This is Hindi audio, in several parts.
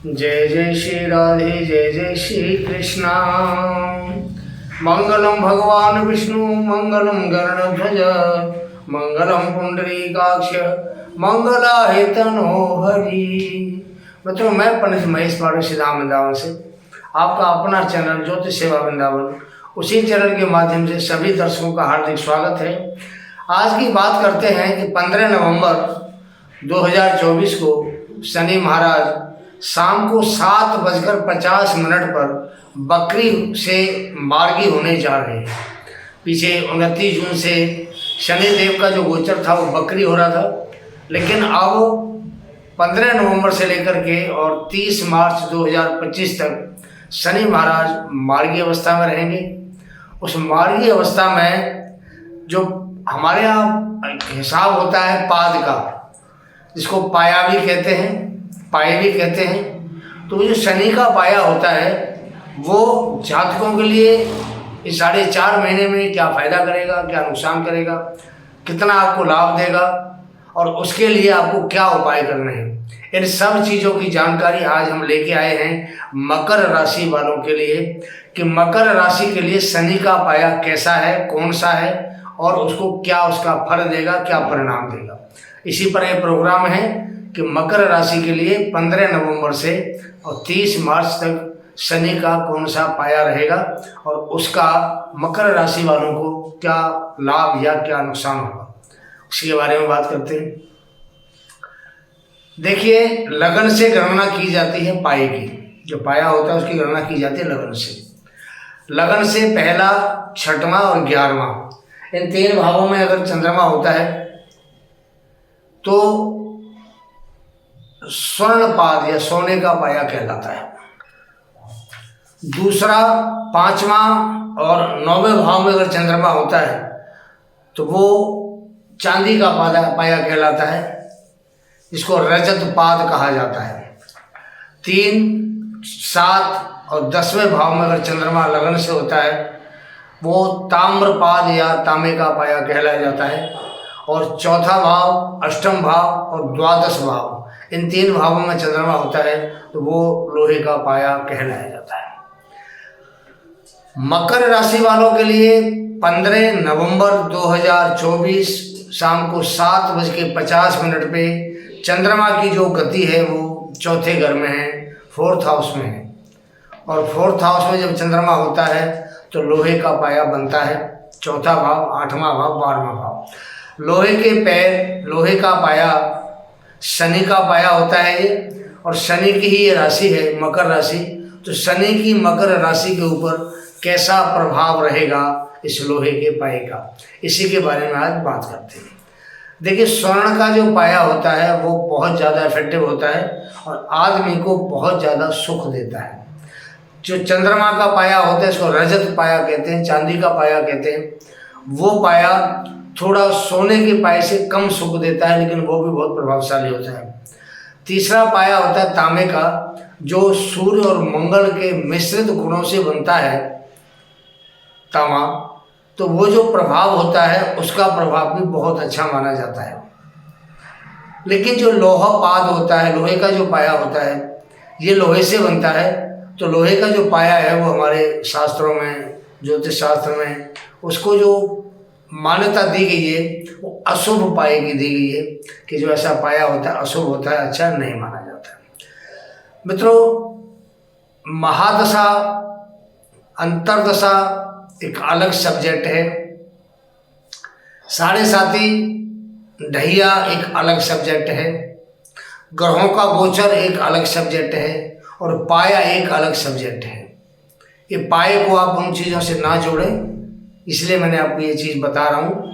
जय जय श्री राधे जय जय श्री कृष्णा। मंगलम भगवान विष्णु मंगलम गरुड़ध्वज मंगलम पुंडरीकाक्ष मंगलाय तनोहरि। मित्रों, मैं पंडित महेश पाठक श्रीधाम वृंदावन से आपका अपना चैनल ज्योतिष सेवा वृंदावन, उसी चैनल के माध्यम से सभी दर्शकों का हार्दिक स्वागत है। आज की बात करते हैं कि 15 नवंबर 2024 को शनि महाराज शाम को 7:50 पर बकरी से मार्गी होने जा रहे हैं। पीछे 29 जून से शनि देव का जो गोचर था वो बकरी हो रहा था, लेकिन अब 15 नवंबर से लेकर के और 30 मार्च 2025 तक शनि महाराज मार्गी अवस्था में रहेंगे। उस मार्गी अवस्था में जो हमारे यहाँ हिसाब होता है पाद का, जिसको पाया भी कहते हैं, पाए भी कहते हैं, तो जो शनि का पाया होता है वो जातकों के लिए इस 4.5 महीने में क्या फ़ायदा करेगा, क्या नुकसान करेगा, कितना आपको लाभ देगा और उसके लिए आपको क्या उपाय करने हैं, इन सब चीज़ों की जानकारी आज हम लेके आए हैं मकर राशि वालों के लिए कि मकर राशि के लिए शनि का पाया कैसा है, कौन सा है और उसको क्या उसका फल देगा, क्या परिणाम देगा। इसी पर यह प्रोग्राम है कि मकर राशि के लिए 15 नवंबर से और 30 मार्च तक शनि का कौन सा पाया रहेगा और उसका मकर राशि वालों को क्या लाभ या क्या नुकसान होगा, उसके बारे में बात करते हैं। देखिए, लगन से गणना की जाती है पाए की, जो पाया होता है उसकी गणना की जाती है लगन से। लगन से पहला, छठवां और 11वां, इन 3 भावों में अगर चंद्रमा होता है तो स्वर्णपाद या सोने का पाया कहलाता है। दूसरा, 5वां और 9वें भाव में अगर चंद्रमा होता है तो वो चांदी का पाया कहलाता है, इसको रजत पाद कहा जाता है। 3, 7 और 10वें भाव में अगर चंद्रमा लगन से होता है वो ताम्रपाद या तांबे का पाया कहलाया जाता है। और चौथा भाव, अष्टम भाव और द्वादश भाव, इन 3 भावों में चंद्रमा होता है तो वो लोहे का पाया कहलाया जाता है। मकर राशि वालों के लिए 15 नवंबर 2024 शाम को 7:50 पे चंद्रमा की जो गति है वो चौथे घर में है, 4th हाउस में है। और 4th हाउस में जब चंद्रमा होता है तो लोहे का पाया बनता है। चौथा भाव, 8वां भाव, 12वां भाव, लोहे के पैर, लोहे का पाया शनि का पाया होता है ये, और शनि की ही ये राशि है मकर राशि। तो शनि की मकर राशि के ऊपर कैसा प्रभाव रहेगा इस लोहे के पाए का, इसी के बारे में आज बात करते हैं। देखिए, स्वर्ण का जो पाया होता है वो बहुत ज़्यादा इफेक्टिव होता है और आदमी को बहुत ज़्यादा सुख देता है। जो चंद्रमा का पाया होता है इसको रजत पाया कहते हैं, चांदी का पाया कहते हैं। वो पाया थोड़ा सोने के पाए से कम सुख देता है, लेकिन वो भी बहुत प्रभावशाली होता है। तीसरा पाया होता है तांबे का, जो सूर्य और मंगल के मिश्रित गुणों से बनता है तांबा, तो वो जो प्रभाव होता है उसका प्रभाव भी बहुत अच्छा माना जाता है। लेकिन जो लोहा पाद होता है, लोहे का जो पाया होता है, ये लोहे से बनता है, तो लोहे का जो पाया है वो हमारे शास्त्रों में, ज्योतिष शास्त्र में उसको जो मान्यता दी गई है वो अशुभ पाए की दी गई है कि जो ऐसा पाया होता है अशुभ होता है, अच्छा नहीं माना जाता है। मित्रों, महादशा, अंतर्दशा एक अलग सब्जेक्ट है, साढ़े साती ढैया एक अलग सब्जेक्ट है, ग्रहों का गोचर एक अलग सब्जेक्ट है और पाया एक अलग सब्जेक्ट है। ये पाए को आप उन चीज़ों से ना जोड़ें, इसलिए मैंने आपको ये चीज़ बता रहा हूँ।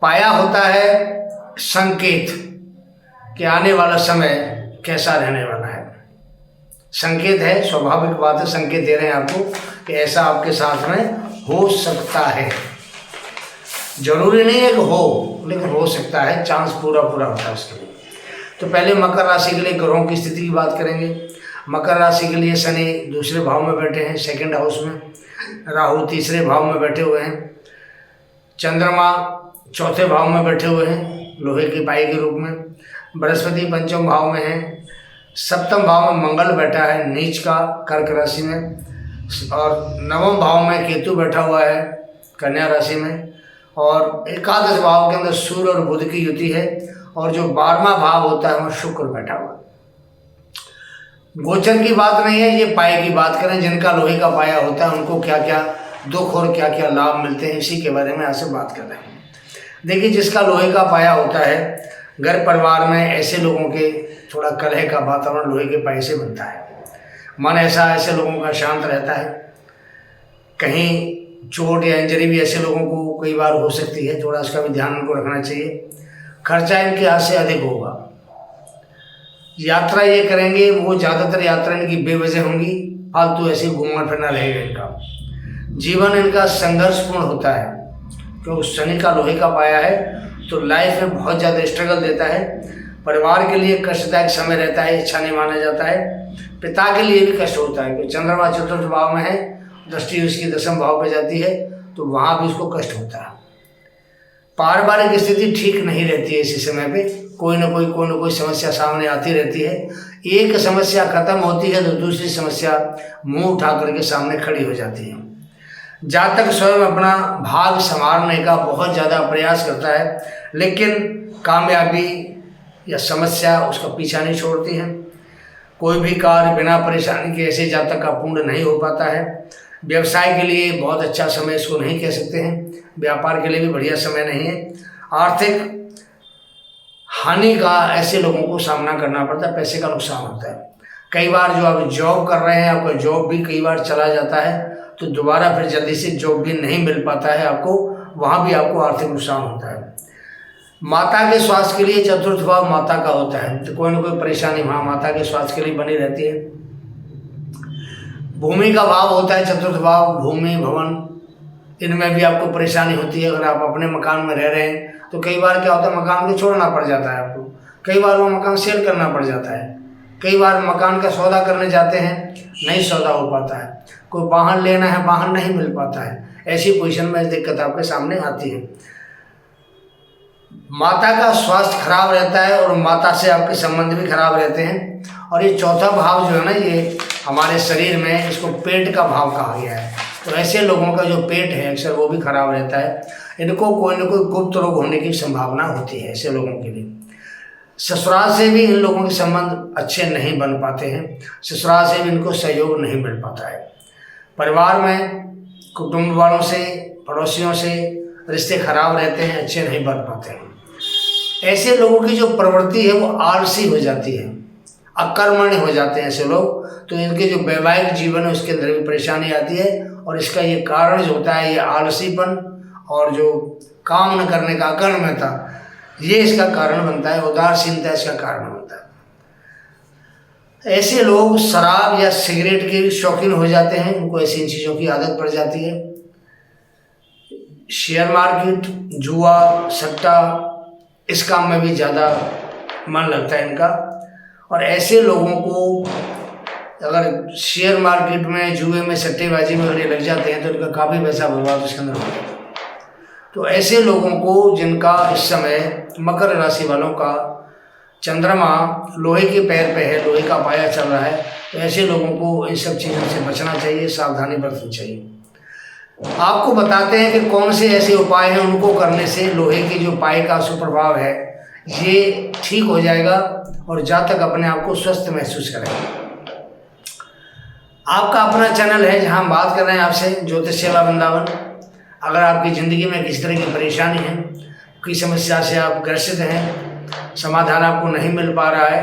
पाया होता है संकेत कि आने वाला समय कैसा रहने वाला है, संकेत है, स्वाभाविक बात है, संकेत दे रहे हैं आपको कि ऐसा आपके साथ में हो सकता है। जरूरी नहीं है कि हो, लेकिन हो सकता है, चांस पूरा होता है उसके लिए। तो पहले मकर राशि के लिए ग्रहों की स्थिति की बात करेंगे। मकर राशि के लिए शनि दूसरे भाव में बैठे हैं, 2nd हाउस में, राहु तीसरे भाव में बैठे हुए हैं, चंद्रमा चौथे भाव में बैठे हुए हैं लोहे के पाए के रूप में, बृहस्पति 5वें भाव में है, सप्तम भाव में मंगल बैठा है नीच का कर्क राशि में, और नवम भाव में केतु बैठा हुआ है कन्या राशि में, और एकादश भाव के अंदर सूर्य और बुध की युति है, और जो 12वां भाव होता है वह शुक्र बैठा हुआ है। गोचर की बात नहीं है, ये पाए की बात करें। जिनका लोहे का पाया होता है उनको क्या क्या दुख और क्या क्या लाभ मिलते हैं, इसी के बारे में आज से बात कर रहे हैं। देखिए, जिसका लोहे का पाया होता है, घर परिवार में ऐसे लोगों के थोड़ा कलह का वातावरण लोहे के पाए से बनता है। मन ऐसे लोगों का शांत रहता है। कहीं चोट या इंजरी भी ऐसे लोगों को कई बार हो सकती है, थोड़ा इसका भी ध्यान उनको रखना चाहिए। खर्चा इनके हाथ से अधिक होगा। यात्रा ये करेंगे, वो ज़्यादातर यात्रा इनकी बेवजह होंगी, फालतू ऐसे घूमना फिरना रहेगा इनका। जीवन इनका संघर्षपूर्ण होता है, क्योंकि शनि का लोहे का पाया है तो लाइफ में बहुत ज़्यादा स्ट्रगल देता है। परिवार के लिए कष्टदायक समय रहता है, अच्छा नहीं माना जाता है। पिता के लिए भी कष्ट होता है, क्योंकि चंद्रमा चतुर्थ भाव में है, दृष्टि उसकी दशम भाव पे जाती है, तो वहाँ भी उसको कष्ट होता है। पारिवारिक स्थिति ठीक नहीं रहती है। इसी समय पे कोई ना कोई समस्या सामने आती रहती है। एक समस्या खत्म होती है तो दूसरी समस्या मुंह उठा करके सामने खड़ी हो जाती है। जातक स्वयं अपना भाग संवारने का बहुत ज़्यादा प्रयास करता है, लेकिन कामयाबी या समस्या उसका पीछा नहीं छोड़ती है। कोई भी कार्य बिना परेशानी के ऐसे जातक का पूर्ण नहीं हो पाता है। व्यवसाय के लिए बहुत अच्छा समय इसको नहीं कह सकते हैं, व्यापार के लिए भी बढ़िया समय नहीं है। आर्थिक हानि का ऐसे लोगों को सामना करना पड़ता है, पैसे का नुकसान होता है। कई बार जो आप जॉब कर रहे हैं, आपका जॉब भी कई बार चला जाता है, तो दोबारा फिर जल्दी से जॉब भी नहीं मिल पाता है आपको, वहाँ भी आपको आर्थिक नुकसान होता है। माता के स्वास्थ्य के लिए चतुर्थ भाव माता का होता है, तो कोई ना कोई परेशानी वहाँ माता के स्वास्थ्य के लिए बनी रहती है। भूमि का भाव होता है चतुर्थ भाव, भूमि भवन, इनमें भी आपको परेशानी होती है। अगर आप अपने मकान में रह रहे हैं तो कई बार क्या होता है, मकान को छोड़ना पड़ जाता है आपको, कई बार वो मकान सेल करना पड़ जाता है, कई बार मकान का सौदा करने जाते हैं, नहीं सौदा हो पाता है, कोई वाहन लेना है, वाहन नहीं मिल पाता है। ऐसी पोजीशन में दिक्कत आपके सामने आती है। माता का स्वास्थ्य खराब रहता है और माता से आपके संबंध भी खराब रहते हैं। और ये चौथा भाव जो है ना, ये हमारे शरीर में इसको पेट का भाव कहा गया है। तो ऐसे लोगों का जो पेट है अक्सर वो भी खराब रहता है। इनको कोई ना कोई गुप्त रोग होने की संभावना होती है ऐसे लोगों के लिए। ससुराल से भी इन लोगों के संबंध अच्छे नहीं बन पाते हैं, ससुराल से भी इनको सहयोग नहीं मिल पाता है। परिवार में कुटुंब वालों से, पड़ोसियों से रिश्ते खराब रहते हैं, अच्छे नहीं बन पाते हैं। ऐसे लोगों की जो प्रवृत्ति है वो आलसी हो जाती है, अकर्मण्य हो जाते हैं ऐसे लोग। तो इनके जो वैवाहिक जीवन है उसके अंदर भी परेशानी आती है, और इसका ये कारण जो होता है, ये आलसीपन और जो काम न करने का अकर्मण्यता, ये इसका कारण बनता है। उदासीनता इसका कारण बनता है। ऐसे लोग शराब या सिगरेट के भी शौकीन हो जाते हैं, उनको ऐसी चीज़ों की आदत पड़ जाती है। शेयर मार्केट, जुआ, सट्टा, इस काम में भी ज़्यादा मन लगता है इनका। और ऐसे लोगों को अगर शेयर मार्केट में, जुए में, सट्टेबाजी में अगर ये लग जाते हैं तो इनका काफ़ी पैसा बर्बाद उसके अंदर हो जाता है। तो ऐसे लोगों को जिनका इस समय मकर राशि वालों का चंद्रमा लोहे के पैर पे है, लोहे का पाया चल रहा है, तो ऐसे लोगों को इन सब चीज़ों से बचना चाहिए, सावधानी बरतनी चाहिए। आपको बताते हैं कि कौन से ऐसे उपाय हैं, उनको करने से लोहे के जो पाए का सुप्रभाव है ये ठीक हो जाएगा और जातक अपने आप को स्वस्थ महसूस करेगा। आपका अपना चैनल है जहां हम बात कर रहे हैं आपसे, ज्योतिष सेवा वृंदावन। अगर आपकी ज़िंदगी में किसी तरह की परेशानी है, किसी समस्या से आप ग्रसित हैं, समाधान आपको नहीं मिल पा रहा है,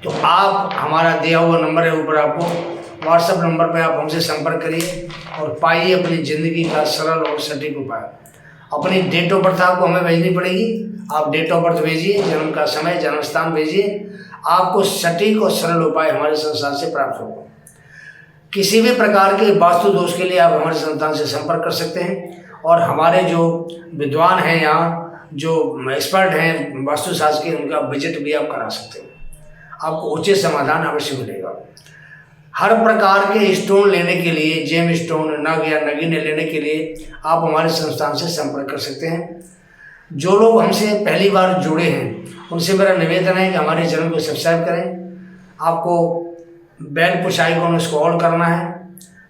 तो आप हमारा दिया हुआ नंबर है ऊपर, आपको व्हाट्सएप नंबर पे आप हमसे संपर्क करिए और पाइए अपनी ज़िंदगी का सरल और सटीक उपाय। अपनी डेट ऑफ बर्थ आपको हमें भेजनी पड़ेगी। आप डेट ऑफ बर्थ भेजिए, जन्म का समय, जन्म स्थान भेजिए, आपको सटीक और सरल उपाय हमारे संस्थान से प्राप्त होगा। किसी भी प्रकार के वास्तु दोष के लिए आप हमारे संस्थान से संपर्क कर सकते हैं, और हमारे जो विद्वान हैं यहाँ, जो एक्सपर्ट हैं वास्तुशास्त्र के, उनका विजिट भी आप करा सकते हैं। आपको उचित समाधान अवश्य मिलेगा। हर प्रकार के स्टोन लेने के लिए, जेम स्टोन, नग या नगीने लेने के लिए आप हमारे संस्थान से संपर्क कर सकते हैं। जो लोग हमसे पहली बार जुड़े हैं उनसे मेरा निवेदन है कि हमारे चैनल को सब्सक्राइब करें। आपको बेल पुश आइकॉन उसको ऑल करना है,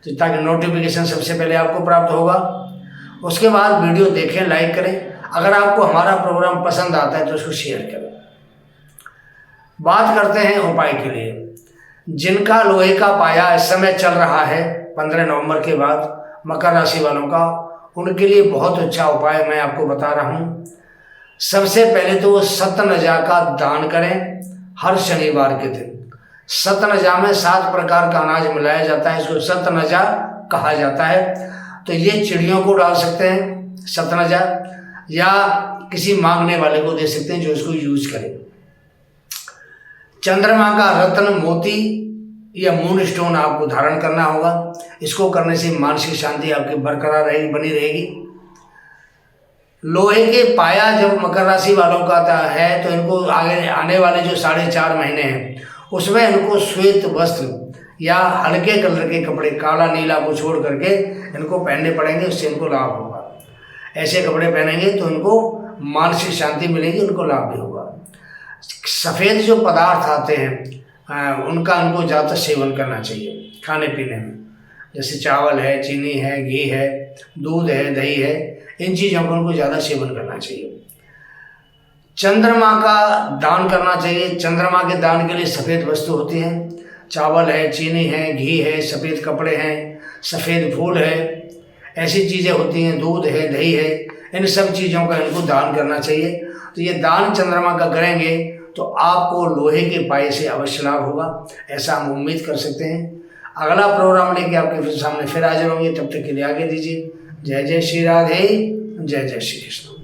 तो ताकि नोटिफिकेशन सबसे पहले आपको प्राप्त होगा। उसके बाद वीडियो देखें, लाइक करें। अगर आपको हमारा प्रोग्राम पसंद आता है तो उसको शेयर करें। बात करते हैं उपाय के लिए। जिनका लोहे का पाया इस समय चल रहा है 15 नवंबर के बाद, मकर राशि वालों का, उनके लिए बहुत अच्छा उपाय मैं आपको बता रहा हूँ। सबसे पहले तो वो सतनजा का दान करें हर शनिवार के दिन। सतनजा में 7 प्रकार का अनाज मिलाया जाता है, इसको सतनजा कहा जाता है। तो ये चिड़ियों को डाल सकते हैं सतनजा, या किसी मांगने वाले को दे सकते हैं जो इसको यूज करे। चंद्रमा का रत्न, मोती या मून स्टोन आपको धारण करना होगा। इसको करने से मानसिक शांति आपकी बरकरार रहेगी, बनी रहेगी। लोहे के पाया जब मकर राशि वालों का आता है तो इनको आगे आने वाले जो 4.5 महीने हैं उसमें इनको श्वेत वस्त्र या हल्के कलर के कपड़े, काला नीला को छोड़ करके इनको पहनने पड़ेंगे, उससे इनको लाभ होगा। ऐसे कपड़े पहनेंगे तो इनको मानसिक शांति मिलेगी, उनको लाभ भी होगा। सफ़ेद जो पदार्थ आते हैं उनका इनको ज़्यादा सेवन करना चाहिए खाने पीने में, जैसे चावल है, चीनी है, घी है, दूध है, दही है, इन चीज़ों को उनको ज़्यादा सेवन करना चाहिए। चंद्रमा का दान करना चाहिए। चंद्रमा के दान के लिए सफ़ेद वस्तु होती हैं, चावल है, चीनी है, घी है, सफ़ेद कपड़े हैं, सफ़ेद फूल है, ऐसी चीज़ें होती हैं, दूध है, दही है, इन सब चीज़ों का इनको दान करना चाहिए। तो ये दान चंद्रमा का करेंगे तो आपको लोहे के पाए से अवश्य लाभ होगा, ऐसा हम उम्मीद कर सकते हैं। अगला प्रोग्राम लेके आपके सामने फिर हाजिर होंगे, तब तक के लिए आगे दीजिए। जय जय श्री राधे, जय जय श्री कृष्ण।